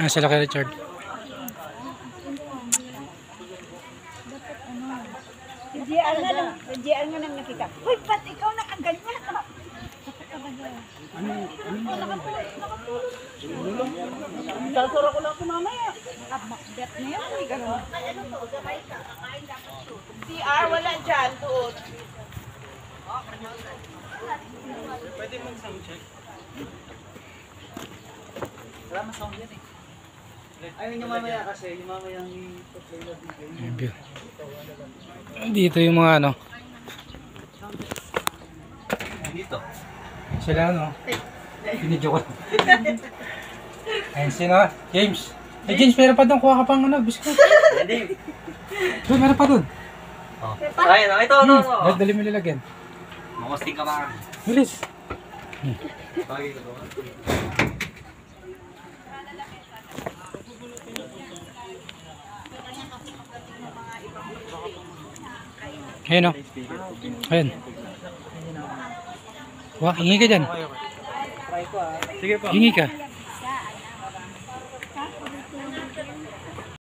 Sila kay Richard. Si JR nga nang nakita. Uy, ba't ikaw nakaganyan? Sasara ko lang ito mamaya. Makbet na yan. CR, wala dyan. Doon. Pwede mag-sound check. Wala ma-sound yan eh. Ayun yung mamaya kasi, yung mamaya yung i-play na video. Dito yung mga ano. Dito. Sila ano. Pinidyo ko. Ayun sino? James. Eh James, meron pa doon. Kuha ka pang ano, biscuit. Hindi. Doon, meron pa doon. Oh. Ayun, ito. Dali mo nilagyan. Makosting ka ba? Bilis. Bagay ko ba? Ayun o. Ayun. Wah, hingi ka dyan. Sige po. Hingi ka.